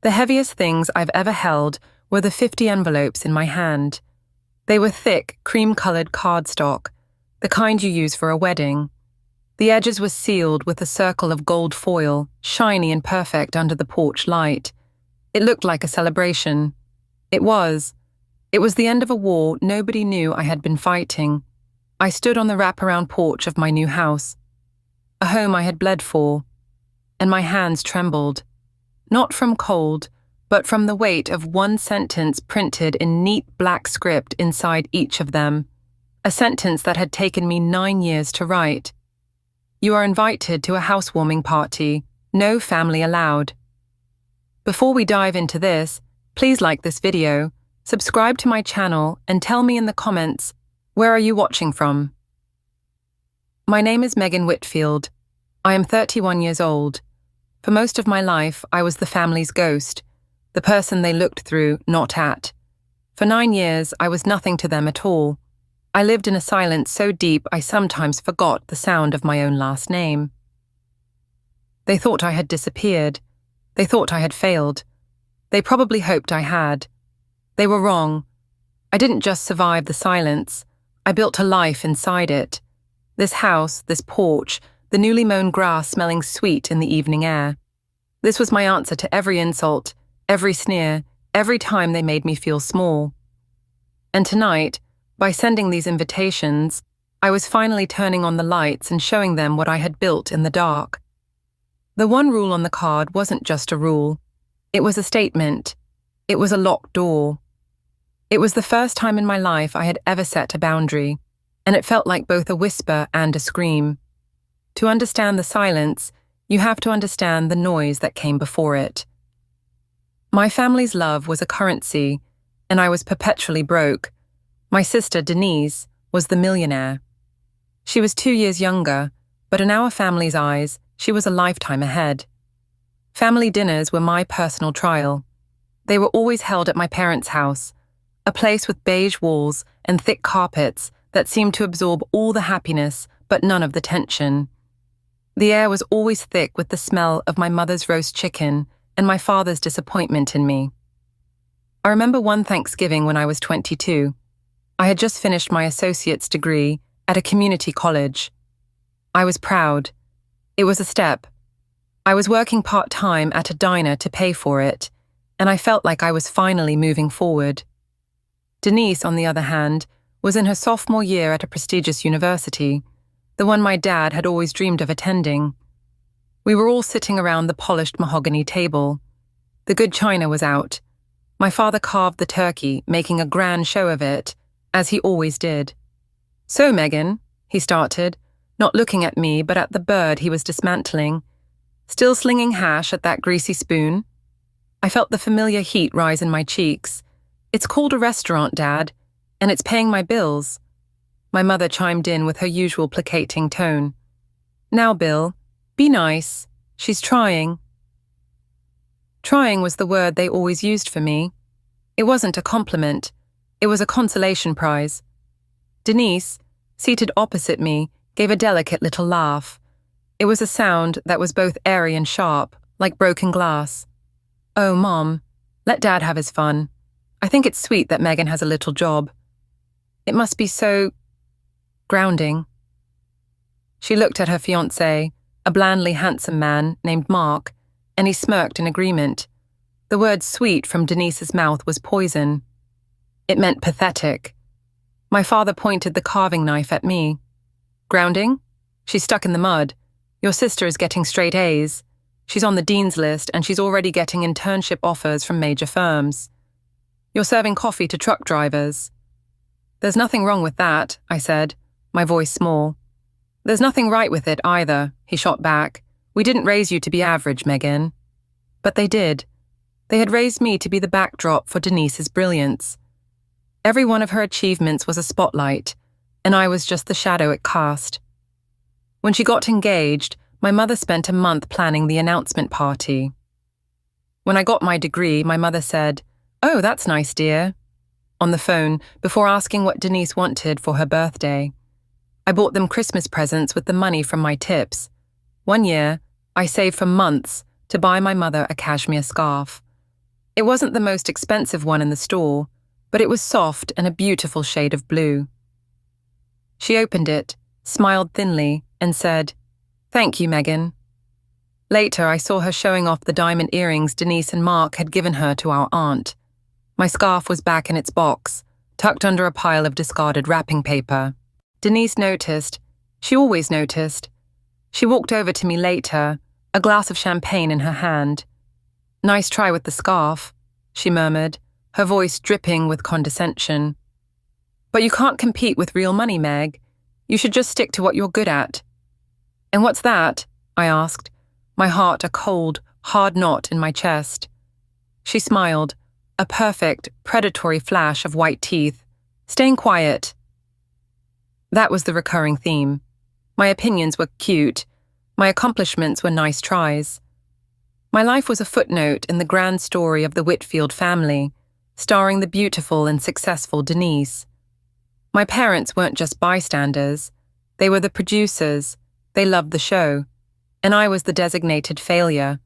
The heaviest things I've ever held were the 50 envelopes in my hand. They were thick, cream-colored cardstock, the kind you use for a wedding. The edges were sealed with a circle of gold foil, shiny and perfect under the porch light. It looked like a celebration. It was. It was the end of a war nobody knew I had been fighting. I stood on the wraparound porch of my new house, a home I had bled for, and my hands trembled. Not from cold, but from the weight of one sentence printed in neat black script inside each of them. A sentence that had taken me 9 years to write. You are invited to a housewarming party. No family allowed. Before we dive into this, please like this video, subscribe to my channel, and tell me in the comments, where are you watching from? My name is Megan Whitfield. I am 31 years old. For most of my life, I was the family's ghost, the person they looked through, not at. For 9 years, I was nothing to them at all. I lived in a silence so deep I sometimes forgot the sound of my own last name. They thought I had disappeared. They thought I had failed. They probably hoped I had. They were wrong. I didn't just survive the silence. I built a life inside it. This house, this porch, the newly mown grass smelling sweet in the evening air. This was my answer to every insult, every sneer, every time they made me feel small. And tonight, by sending these invitations, I was finally turning on the lights and showing them what I had built in the dark. The one rule on the card wasn't just a rule. It was a statement. It was a locked door. It was the first time in my life I had ever set a boundary, and it felt like both a whisper and a scream. To understand the silence, you have to understand the noise that came before it. My family's love was a currency, and I was perpetually broke. My sister, Denise, was the millionaire. She was 2 years younger, but in our family's eyes, she was a lifetime ahead. Family dinners were my personal trial. They were always held at my parents' house, a place with beige walls and thick carpets that seemed to absorb all the happiness but none of the tension. The air was always thick with the smell of my mother's roast chicken and my father's disappointment in me. I remember one Thanksgiving when I was 22. I had just finished my associate's degree at a community college. I was proud. It was a step. I was working part-time at a diner to pay for it, and I felt like I was finally moving forward. Denise, on the other hand, was in her sophomore year at a prestigious university, the one my dad had always dreamed of attending. We were all sitting around the polished mahogany table. The good china was out. My father carved the turkey, making a grand show of it, as he always did. "So, Megan," he started, not looking at me but at the bird he was dismantling. "Still slinging hash at that greasy spoon?" I felt the familiar heat rise in my cheeks. "It's called a restaurant, Dad, and it's paying my bills." My mother chimed in with her usual placating tone. "Now, Bill, be nice. She's trying." Trying was the word they always used for me. It wasn't a compliment. It was a consolation prize. Denise, seated opposite me, gave a delicate little laugh. It was a sound that was both airy and sharp, like broken glass. "Oh, Mom, let Dad have his fun. I think it's sweet that Megan has a little job. It must be so grounding." She looked at her fiancé, a blandly handsome man named Mark, and he smirked in agreement. The word sweet from Denise's mouth was poison. It meant pathetic. My father pointed the carving knife at me. "Grounding? She's stuck in the mud. Your sister is getting straight A's. She's on the dean's list and she's already getting internship offers from major firms. You're serving coffee to truck drivers." "There's nothing wrong with that," I said, my voice small. "There's nothing right with it either," he shot back. "We didn't raise you to be average, Megan." But they did. They had raised me to be the backdrop for Denise's brilliance. Every one of her achievements was a spotlight, and I was just the shadow it cast. When she got engaged, my mother spent a month planning the announcement party. When I got my degree, my mother said, "Oh, that's nice, dear," on the phone before asking what Denise wanted for her birthday. I bought them Christmas presents with the money from my tips. One year, I saved for months to buy my mother a cashmere scarf. It wasn't the most expensive one in the store, but it was soft and a beautiful shade of blue. She opened it, smiled thinly, and said, "Thank you, Megan." Later, I saw her showing off the diamond earrings Denise and Mark had given her to our aunt. My scarf was back in its box, tucked under a pile of discarded wrapping paper. Denise noticed. She always noticed. She walked over to me later, a glass of champagne in her hand. "Nice try with the scarf," she murmured, her voice dripping with condescension. "But you can't compete with real money, Meg. You should just stick to what you're good at." "And what's that?" I asked, my heart a cold, hard knot in my chest. She smiled, a perfect, predatory flash of white teeth. "Staying quiet." That was the recurring theme. My opinions were cute. My accomplishments were nice tries. My life was a footnote in the grand story of the Whitfield family, starring the beautiful and successful Denise. My parents weren't just bystanders. They were the producers. They loved the show. And I was the designated failure,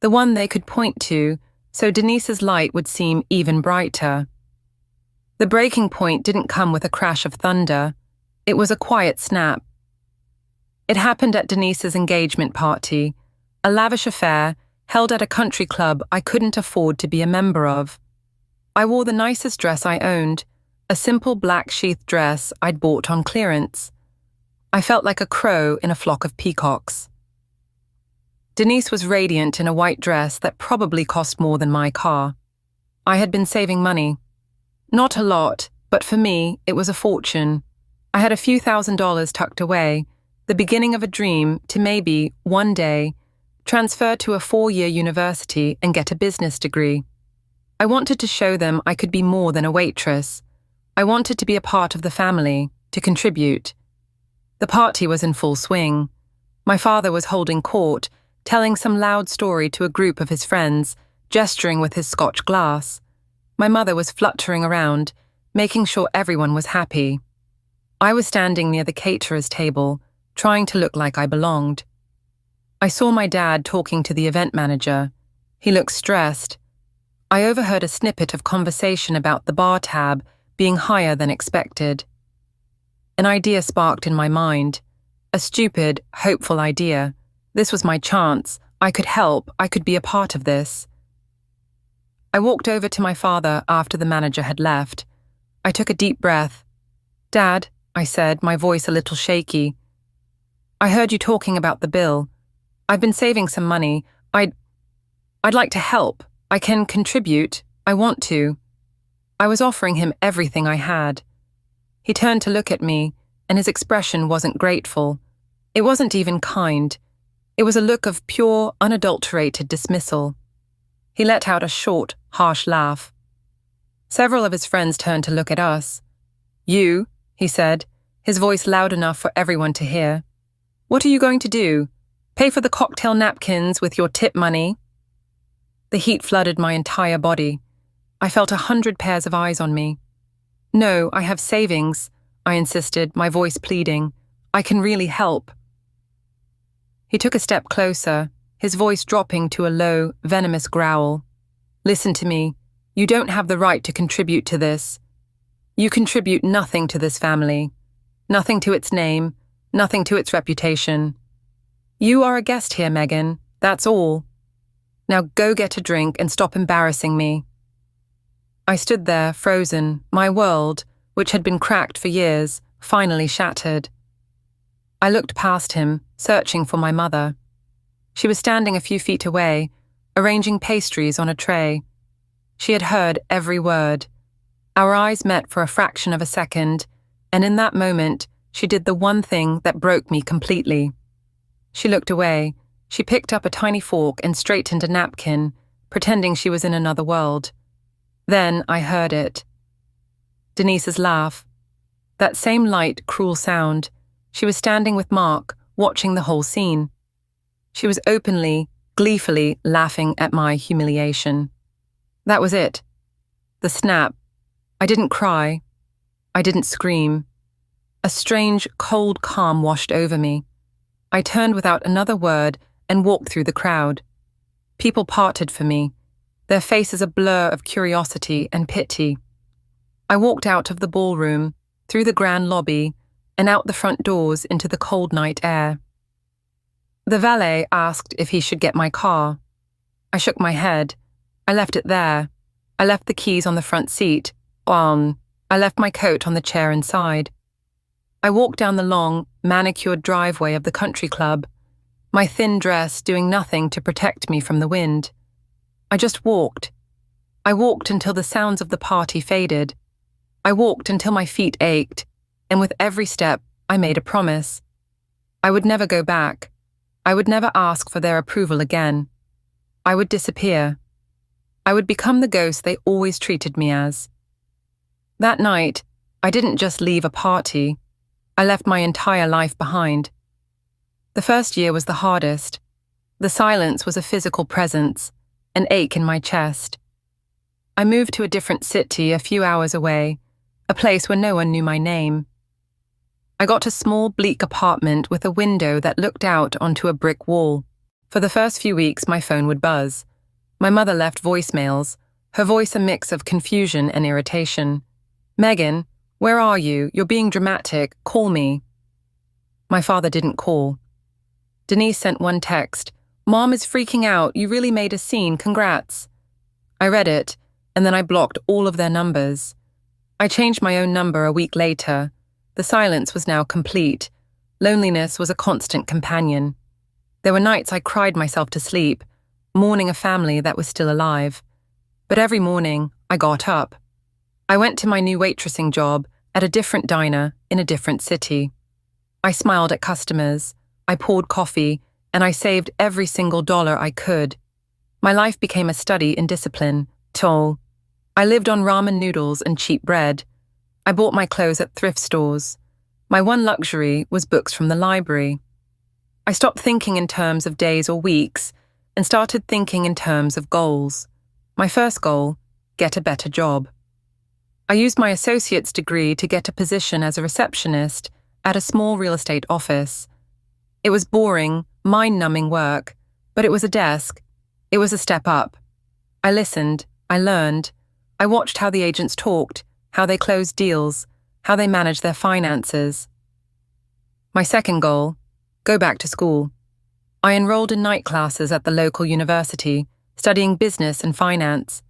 the one they could point to, so Denise's light would seem even brighter. The breaking point didn't come with a crash of thunder. It was a quiet snap. It happened at Denise's engagement party, a lavish affair held at a country club I couldn't afford to be a member of. I wore the nicest dress I owned, a simple black sheath dress I'd bought on clearance. I felt like a crow in a flock of peacocks. Denise was radiant in a white dress that probably cost more than my car. I had been saving money. Not a lot, but for me, it was a fortune. I had a few $1,000s tucked away, the beginning of a dream to maybe, one day, transfer to a 4-year university and get a business degree. I wanted to show them I could be more than a waitress. I wanted to be a part of the family, to contribute. The party was in full swing. My father was holding court, telling some loud story to a group of his friends, gesturing with his Scotch glass. My mother was fluttering around, making sure everyone was happy. I was standing near the caterer's table, trying to look like I belonged. I saw my dad talking to the event manager. He looked stressed. I overheard a snippet of conversation about the bar tab being higher than expected. An idea sparked in my mind. A stupid, hopeful idea. This was my chance. I could help. I could be a part of this. I walked over to my father after the manager had left. I took a deep breath. "Dad," I said, my voice a little shaky, "I heard you talking about the bill. I've been saving some money. I'd like to help. I can contribute. I want to." I was offering him everything I had. He turned to look at me, and his expression wasn't grateful. It wasn't even kind. It was a look of pure, unadulterated dismissal. He let out a short, harsh laugh. Several of his friends turned to look at us. "You," he said, his voice loud enough for everyone to hear. "What are you going to do? Pay for the cocktail napkins with your tip money?" The heat flooded my entire body. I felt 100 pairs of eyes on me. "No, I have savings," I insisted, my voice pleading. "I can really help." He took a step closer, his voice dropping to a low, venomous growl. "Listen to me. You don't have the right to contribute to this. You contribute nothing to this family. Nothing to its name, nothing to its reputation. You are a guest here, Megan. That's all. Now go get a drink and stop embarrassing me." I stood there, frozen, my world, which had been cracked for years, finally shattered. I looked past him, searching for my mother. She was standing a few feet away, arranging pastries on a tray. She had heard every word. Our eyes met for a fraction of a second, and in that moment, she did the one thing that broke me completely. She looked away. She picked up a tiny fork and straightened a napkin, pretending she was in another world. Then I heard it. Denise's laugh. That same light, cruel sound. She was standing with Mark, watching the whole scene. She was openly, gleefully laughing at my humiliation. That was it. The snap. I didn't cry. I didn't scream. A strange, cold calm washed over me. I turned without another word and walked through the crowd. People parted for me. their faces a blur of curiosity and pity. I walked out of the ballroom, through the grand lobby, and out the front doors into the cold night air. The valet asked if he should get my car. I shook my head. I left it there. I left the keys on the front seat. I left my coat on the chair inside. I walked down the long, manicured driveway of the country club, my thin dress doing nothing to protect me from the wind. I just walked. I walked until the sounds of the party faded. I walked until my feet ached, and with every step, I made a promise. I would never go back. I would never ask for their approval again. I would disappear. I would become the ghost they always treated me as. That night, I didn't just leave a party. I left my entire life behind. The first year was the hardest. The silence was a physical presence, an ache in my chest. I moved to a different city a few hours away, a place where no one knew my name. I got a small, bleak apartment with a window that looked out onto a brick wall. For the first few weeks, my phone would buzz. My mother left voicemails, her voice a mix of confusion and irritation. "Megan, where are you? You're being dramatic. Call me." My father didn't call. Denise sent one text. "Mom is freaking out. You really made a scene. Congrats." I read it, and then I blocked all of their numbers. I changed my own number a week later. The silence was now complete. Loneliness was a constant companion. There were nights I cried myself to sleep, mourning a family that was still alive. But every morning, I got up. I went to my new waitressing job at a different diner in a different city. I smiled at customers, I poured coffee, and I saved every single dollar I could. My life became a study in discipline, toll. I lived on ramen noodles and cheap bread. I bought my clothes at thrift stores. My one luxury was books from the library. I stopped thinking in terms of days or weeks and started thinking in terms of goals. My first goal, get a better job. I used my associate's degree to get a position as a receptionist at a small real estate office. It was boring, mind-numbing work, but it was a desk. It was a step up. I listened, I learned. I watched how the agents talked, how they closed deals, how they managed their finances. My second goal, go back to school. I enrolled in night classes at the local university, studying business and finance.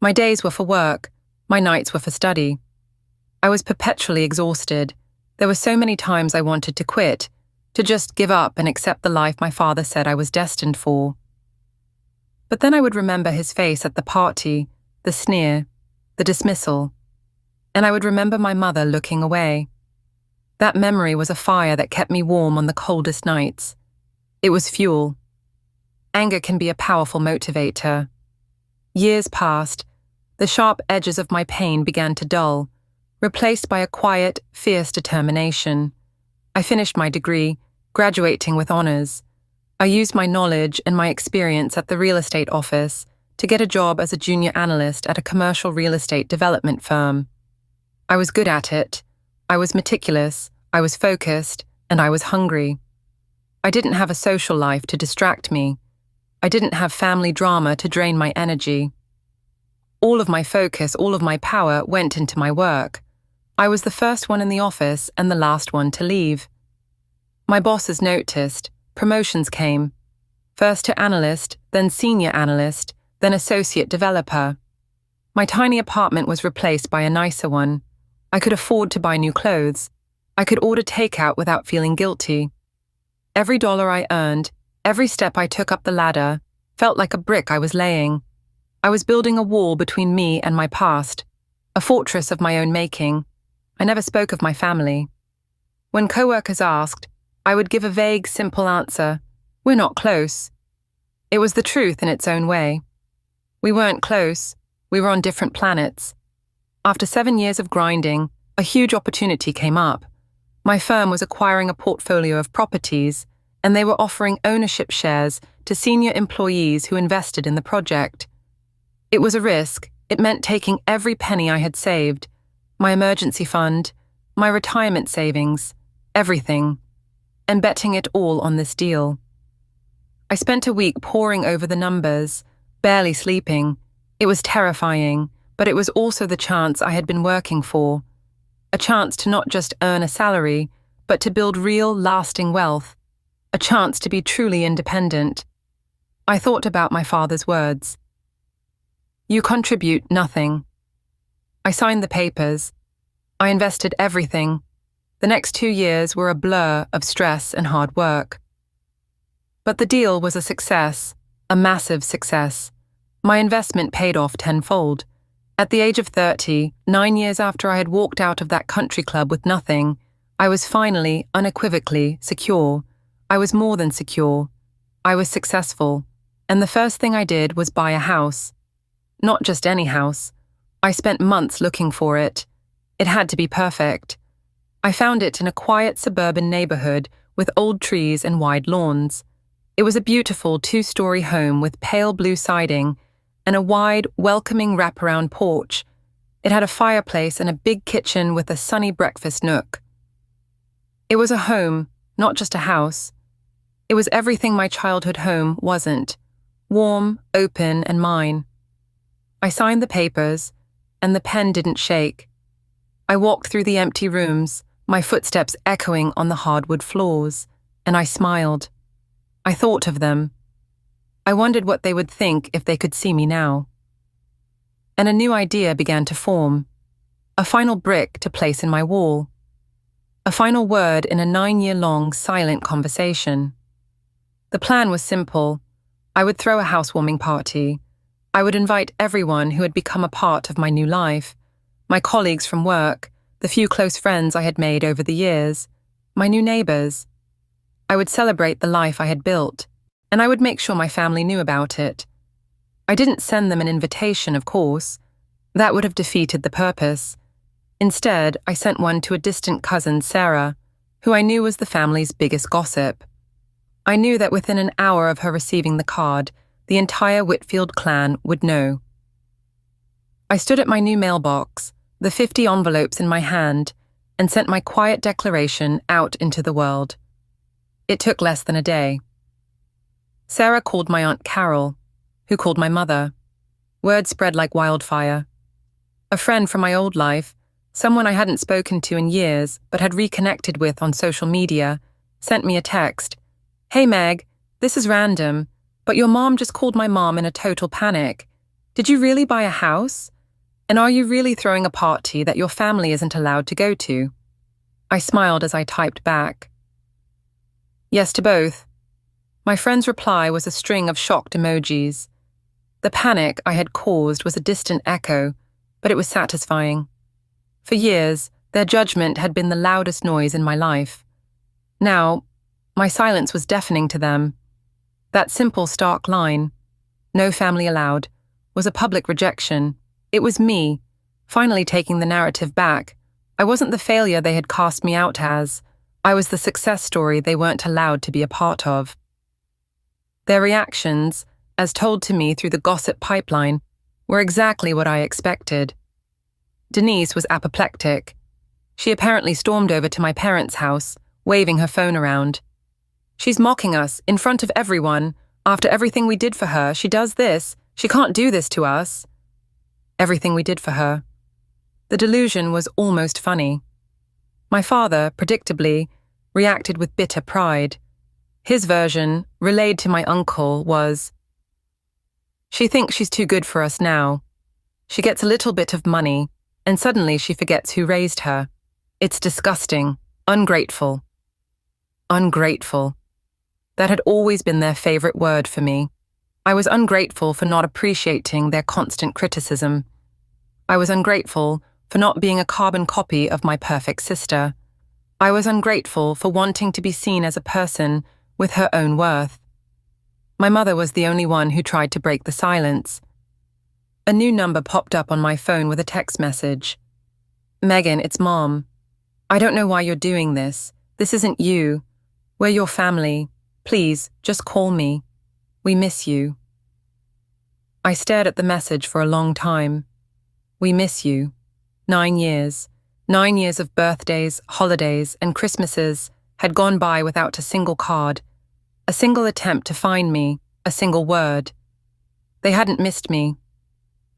My days were for work, my nights were for study. I was perpetually exhausted. There were so many times I wanted to quit, to just give up and accept the life my father said I was destined for. But then I would remember his face at the party, the sneer, the dismissal, and I would remember my mother looking away. That memory was a fire that kept me warm on the coldest nights. It was fuel. Anger can be a powerful motivator. Years passed. The sharp edges of my pain began to dull, replaced by a quiet, fierce determination. I finished my degree, graduating with honors. I used my knowledge and my experience at the real estate office to get a job as a junior analyst at a commercial real estate development firm. I was good at it. I was meticulous, I was focused, and I was hungry. I didn't have a social life to distract me. I didn't have family drama to drain my energy. All of my focus, all of my power went into my work. I was the first one in the office and the last one to leave. My bosses noticed. Promotions came. First to analyst, then senior analyst, then associate developer. My tiny apartment was replaced by a nicer one. I could afford to buy new clothes. I could order takeout without feeling guilty. Every dollar I earned, every step I took up the ladder, felt like a brick I was laying. I was building a wall between me and my past, a fortress of my own making. I never spoke of my family. When coworkers asked, I would give a vague, simple answer. We're not close. It was the truth in its own way. We weren't close. We were on different planets. After 7 years of grinding, a huge opportunity came up. My firm was acquiring a portfolio of properties, and they were offering ownership shares to senior employees who invested in the project. It was a risk. It meant taking every penny I had saved, my emergency fund, my retirement savings, everything, and betting it all on this deal. I spent a week poring over the numbers, barely sleeping, It was terrifying, but it was also the chance I had been working for. A chance to not just earn a salary, but to build real, lasting wealth. A chance to be truly independent. I thought about my father's words. You contribute nothing. I signed the papers. I invested everything. The next 2 years were a blur of stress and hard work. But the deal was a success, a massive success. My investment paid off tenfold. At the age of 30, 9 years after I had walked out of that country club with nothing, I was finally, unequivocally, secure. I was more than secure. I was successful. And the first thing I did was buy a house. Not just any house. I spent months looking for it. It had to be perfect. I found it in a quiet suburban neighborhood with old trees and wide lawns. It was a beautiful 2-story home with pale blue siding and a wide, welcoming wraparound porch. It had a fireplace and a big kitchen with a sunny breakfast nook. It was a home, not just a house. It was everything my childhood home wasn't. Warm, open, and mine. I signed the papers, and the pen didn't shake. I walked through the empty rooms, my footsteps echoing on the hardwood floors, and I smiled. I thought of them. I wondered what they would think if they could see me now. And a new idea began to form. A final brick to place in my wall. A final word in a 9-year-long silent conversation. The plan was simple. I would throw a housewarming party. I would invite everyone who had become a part of my new life. My colleagues from work, the few close friends I had made over the years, my new neighbors. I would celebrate the life I had built, and I would make sure my family knew about it. I didn't send them an invitation, of course. That would have defeated the purpose. Instead, I sent one to a distant cousin, Sarah, who I knew was the family's biggest gossip. I knew that within an hour of her receiving the card, the entire Whitfield clan would know. I stood at my new mailbox, the 50 envelopes in my hand, and sent my quiet declaration out into the world. It took less than a day. Sarah called my Aunt Carol, who called my mother. Word spread like wildfire. A friend from my old life, someone I hadn't spoken to in years but had reconnected with on social media, sent me a text. Hey Meg, this is random, but your mom just called my mom in a total panic. Did you really buy a house? And are you really throwing a party that your family isn't allowed to go to? I smiled as I typed back. Yes to both. My friend's reply was a string of shocked emojis. The panic I had caused was a distant echo, but it was satisfying. For years, their judgment had been the loudest noise in my life. Now, my silence was deafening to them. That simple, stark line, no family allowed, was a public rejection. It was me, finally taking the narrative back. I wasn't the failure they had cast me out as. I was the success story they weren't allowed to be a part of. Their reactions, as told to me through the gossip pipeline, were exactly what I expected. Denise was apoplectic. She apparently stormed over to my parents' house, waving her phone around. She's mocking us in front of everyone. After everything we did for her, she does this. She can't do this to us. Everything we did for her. The delusion was almost funny. My father, predictably, reacted with bitter pride. His version, relayed to my uncle, was, she thinks she's too good for us now. She gets a little bit of money, and suddenly she forgets who raised her. It's disgusting, ungrateful. Ungrateful. That had always been their favorite word for me. I was ungrateful for not appreciating their constant criticism. I was ungrateful for not being a carbon copy of my perfect sister. I was ungrateful for wanting to be seen as a person with her own worth. My mother was the only one who tried to break the silence. A new number popped up on my phone with a text message. Megan, it's Mom. I don't know why you're doing this. This isn't you. We're your family. Please, just call me. We miss you. I stared at the message for a long time. We miss you. 9 years. 9 years of birthdays, holidays, and Christmases had gone by without a single card, a single attempt to find me, a single word. They hadn't missed me.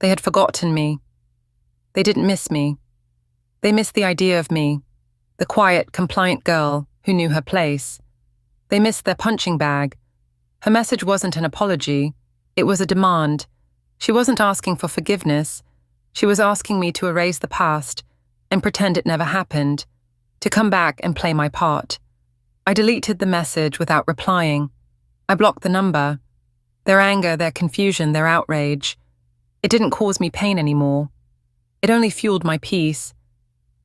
They had forgotten me. They didn't miss me. They missed the idea of me, the quiet, compliant girl who knew her place. They missed their punching bag. Her message wasn't an apology, it was a demand. She wasn't asking for forgiveness. She was asking me to erase the past and pretend it never happened, to come back and play my part. I deleted the message without replying. I blocked the number. Their anger, their confusion, their outrage. It didn't cause me pain anymore. It only fueled my peace.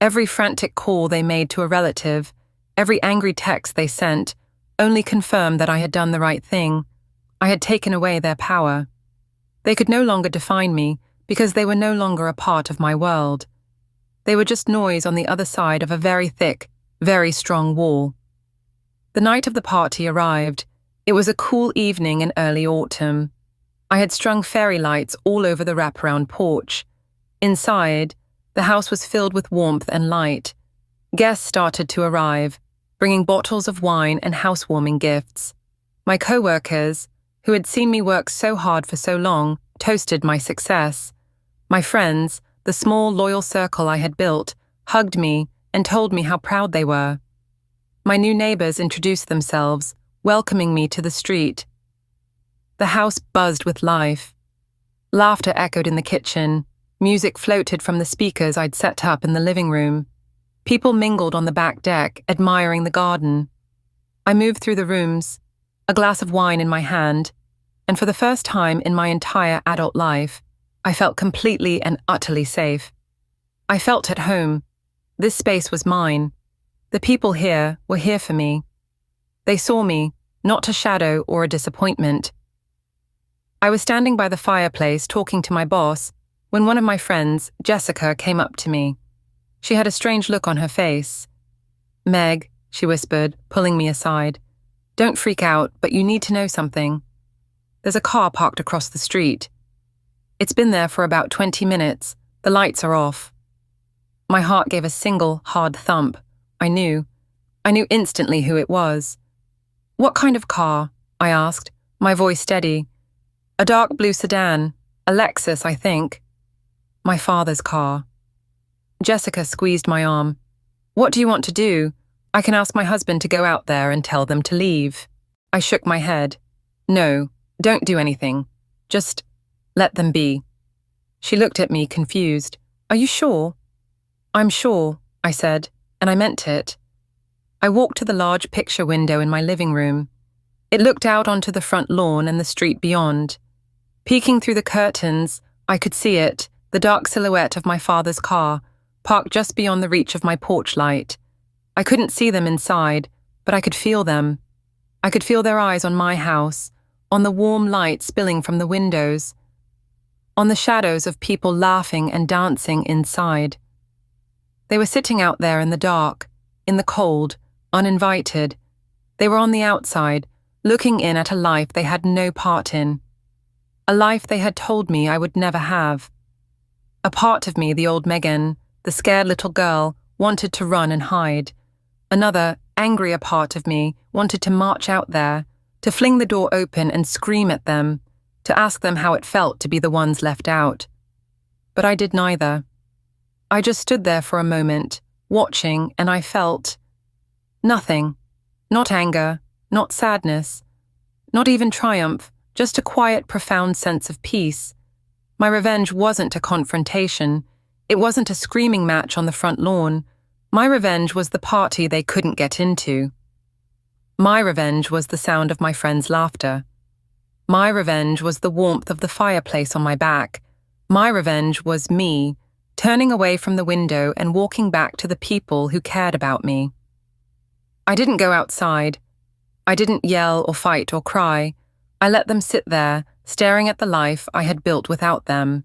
Every frantic call they made to a relative, every angry text they sent, only confirmed that I had done the right thing. I had taken away their power. They could no longer define me because they were no longer a part of my world. They were just noise on the other side of a very thick, very strong wall. The night of the party arrived. It was a cool evening in early autumn. I had strung fairy lights all over the wraparound porch. Inside, the house was filled with warmth and light. Guests started to arrive, bringing bottles of wine and housewarming gifts. My co-workers, who had seen me work so hard for so long, toasted my success. My friends, the small, loyal circle I had built, hugged me and told me how proud they were. My new neighbors introduced themselves, welcoming me to the street. The house buzzed with life. Laughter echoed in the kitchen. Music floated from the speakers I'd set up in the living room. People mingled on the back deck, admiring the garden. I moved through the rooms, a glass of wine in my hand, and for the first time in my entire adult life, I felt completely and utterly safe. I felt at home. This space was mine. The people here were here for me. They saw me, not a shadow or a disappointment. I was standing by the fireplace talking to my boss when one of my friends, Jessica, came up to me. She had a strange look on her face. "Meg," she whispered, pulling me aside. "Don't freak out, but you need to know something. There's a car parked across the street. It's been there for about 20 minutes. The lights are off." My heart gave a single, hard thump. I knew instantly who it was. "What kind of car?" I asked, my voice steady. "A dark blue sedan, a Lexus, I think." "My father's car." Jessica squeezed my arm. "What do you want to do? I can ask my husband to go out there and tell them to leave." I shook my head. "No, don't do anything. Just let them be." She looked at me, confused. "Are you sure?" "I'm sure," I said, and I meant it. I walked to the large picture window in my living room. It looked out onto the front lawn and the street beyond. Peeking through the curtains, I could see it, the dark silhouette of my father's car, parked just beyond the reach of my porch light. I couldn't see them inside, but I could feel them. I could feel their eyes on my house, on the warm light spilling from the windows, on the shadows of people laughing and dancing inside. They were sitting out there in the dark, in the cold, uninvited. They were on the outside, looking in at a life they had no part in. A life they had told me I would never have. A part of me, the old Megan, the scared little girl, wanted to run and hide. Another, angrier part of me wanted to march out there, to fling the door open and scream at them, to ask them how it felt to be the ones left out. But I did neither. I just stood there for a moment, watching, and I felt nothing. Not anger, not sadness, not even triumph, just a quiet, profound sense of peace. My revenge wasn't a confrontation. It wasn't a screaming match on the front lawn. My revenge was the party they couldn't get into. My revenge was the sound of my friends' laughter. My revenge was the warmth of the fireplace on my back. My revenge was me, turning away from the window and walking back to the people who cared about me. I didn't go outside. I didn't yell or fight or cry. I let them sit there, staring at the life I had built without them,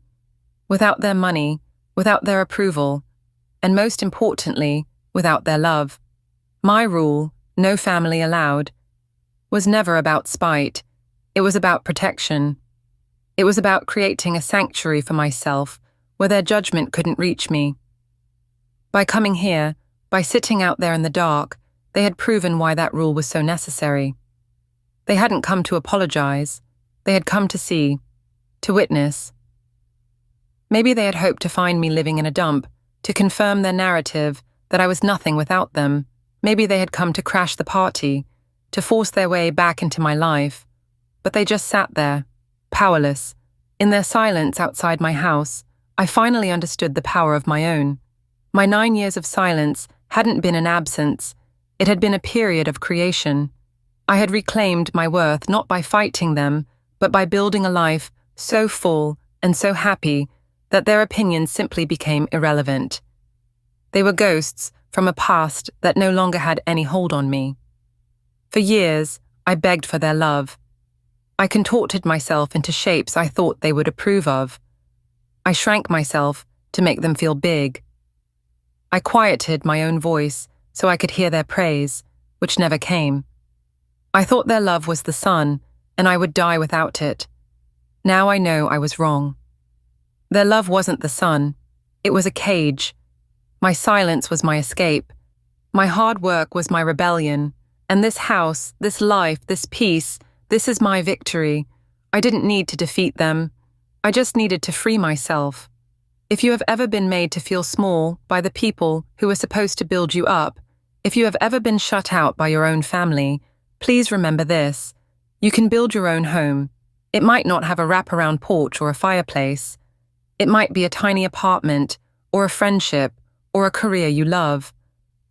without their money, without their approval, and most importantly, without their love. My rule, no family allowed, was never about spite. It was about protection. It was about creating a sanctuary for myself where their judgment couldn't reach me. By coming here, by sitting out there in the dark, they had proven why that rule was so necessary. They hadn't come to apologize. They had come to see, to witness. Maybe they had hoped to find me living in a dump, to confirm their narrative that I was nothing without them. Maybe they had come to crash the party, to force their way back into my life. But they just sat there, powerless. In their silence outside my house, I finally understood the power of my own. My 9 years of silence hadn't been an absence, it had been a period of creation. I had reclaimed my worth not by fighting them, but by building a life so full and so happy that their opinions simply became irrelevant. They were ghosts from a past that no longer had any hold on me. For years, I begged for their love. I contorted myself into shapes I thought they would approve of. I shrank myself to make them feel big. I quieted my own voice so I could hear their praise, which never came. I thought their love was the sun, and I would die without it. Now I know I was wrong. Their love wasn't the sun. It was a cage. My silence was my escape. My hard work was my rebellion. And this house, this life, this peace, this is my victory. I didn't need to defeat them. I just needed to free myself. If you have ever been made to feel small by the people who are supposed to build you up, if you have ever been shut out by your own family, please remember this. You can build your own home. It might not have a wraparound porch or a fireplace. It might be a tiny apartment, or a friendship, or a career you love.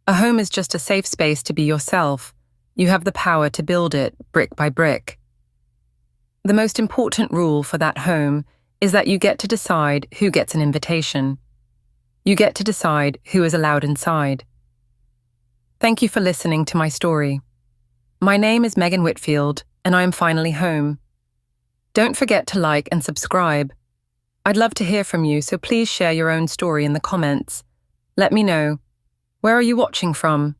A home is just a safe space to be yourself. You have the power to build it brick by brick. The most important rule for that home is that you get to decide who gets an invitation. You get to decide who is allowed inside. Thank you for listening to my story. My name is Megan Whitfield, and I am finally home. Don't forget to like and subscribe. I'd love to hear from you, so please share your own story in the comments. Let me know. Where are you watching from?